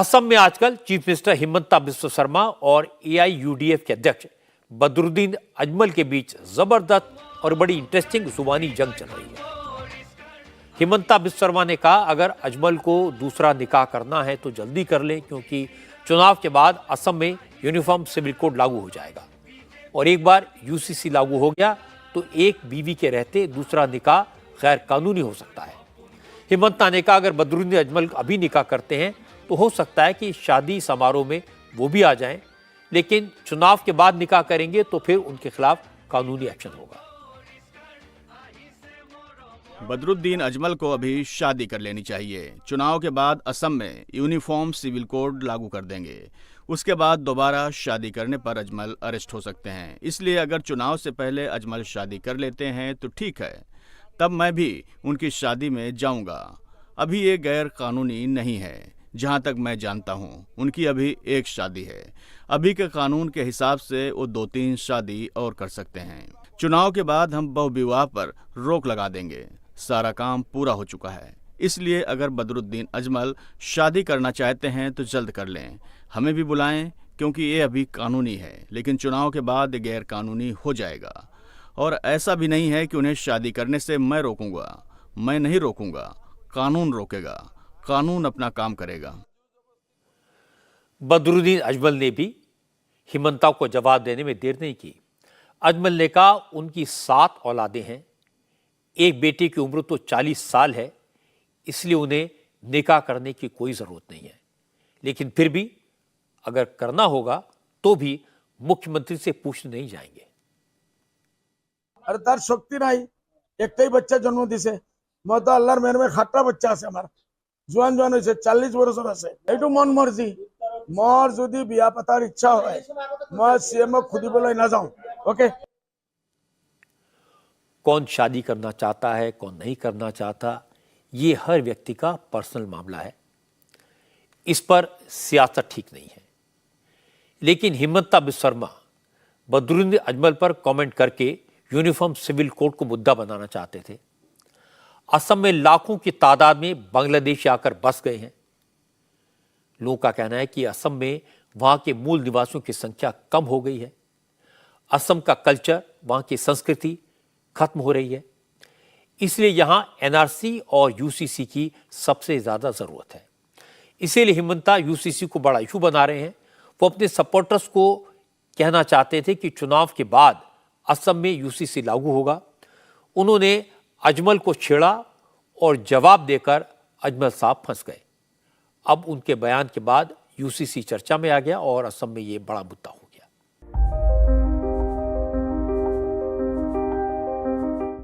असम में आजकल chief minister Himanta Biswa Sharma और एआईयूडीएफ के अध्यक्ष बदरुद्दीन अजमल के बीच जबरदस्त और बड़ी इंटरेस्टिंग जुबानी जंग चल रही है। हिमंता बिस्वा शर्मा ने कहा, अगर अजमल को दूसरा निकाह करना है तो जल्दी कर लें, क्योंकि चुनाव के बाद असम में यूनिफॉर्म सिविल कोड लागू हो जाएगा और एक बार यूसीसी लागू हो गया तो एक बीवी के रहते दूसरा निकाह गैर कानूनी हो सकता है। हिमंता ने कहा, अगर बदरुद्दीन अजमल अभी निकाह करते हैं तो हो सकता है कि शादी समारोह में वो भी आ जाएं, लेकिन चुनाव के बाद निकाह करेंगे तो फिर उनके खिलाफ कानूनी एक्शन होगा। बदरुद्दीन अजमल को अभी शादी कर लेनी चाहिए। चुनाव के बाद असम में यूनिफॉर्म सिविल कोड लागू कर देंगे। उसके बाद दोबारा शादी करने पर अजमल अरेस्ट हो सकते हैं। इसलिए अगर चुनाव से पहले अजमल शादी कर लेते हैं तो ठीक है, तब मैं भी उनकी शादी में जाऊंगा। अभी ये गैर कानूनी नहीं है। जहां तक मैं जानता हूं, उनकी अभी एक शादी है। अभी के कानून के हिसाब से वो 2-3 शादी और कर सकते हैं। चुनाव के बाद हम बहुविवाह पर रोक लगा देंगे। सारा काम पूरा हो चुका है। इसलिए अगर बदरुद्दीन अजमल शादी करना चाहते हैं तो जल्द कर लें, हमें भी बुलाएं, क्योंकि ये अभी कानूनी है, लेकिन चुनाव के बाद गैर कानूनी हो जाएगा। और ऐसा भी नहीं है कि उन्हें शादी करने से मैं रोकूंगा। मैं नहीं रोकूंगा, कानून रोकेगा। कानून अपना काम करेगा। बदरुद्दीन अजमल ने भी हिमंता को जवाब देने में देर नहीं की। अजमल ने कहा, उनकी 7 औलादें हैं, एक बेटे की उम्र तो 40 साल है, इसलिए उन्हें निकाह करने की कोई जरूरत नहीं है, लेकिन फिर भी अगर करना होगा तो भी मुख्यमंत्री से पूछने नहीं जाएंगे। अरे तार शक्ति नहीं, एकटाई बच्चा जन्म दिसे, मत अल्लाहर मेहर में खाट्टा बच्चा आछे, आमार जुआन जुआन होइছে, 40 বছর আছে। এইটু মন মর্জি, মোর যদি বিয়া পাতার ইচ্ছা হয় मैं सीएम खुदिबलाई ना जाऊं। ओके, कौन शादी करना चाहता है, कौन नहीं करना चाहता, ये हर व्यक्ति का पर्सनल मामला है। इस पर सियासत ठीक नहीं है। लेकिन हिमंता बिस्वा शर्मा बदरुद्दीन अजमल पर कमेंट करके यूनिफॉर्म सिविल कोड को मुद्दा बनाना चाहते थे। असम में लाखों की तादाद में बांग्लादेशी आकर बस गए हैं। लोगों का कहना है कि असम में वहां के मूल निवासियों की संख्या कम हो गई है। असम का कल्चर, वहां की संस्कृति खत्म हो रही है। इसलिए यहां एनआरसी और यूसीसी की सबसे ज्यादा जरूरत है। इसीलिए हिमंता यूसीसी को बड़ा इशू बना रहे हैं। वो अपने सपोर्टर्स को कहना चाहते थे कि चुनाव के बाद असम में यूसीसी लागू होगा। उन्होंने अजमल को छेड़ा और जवाब देकर अजमल साहब फंस गए। अब उनके बयान के बाद यूसीसी चर्चा में आ गया और असम में ये बड़ा मुद्दा हुआ।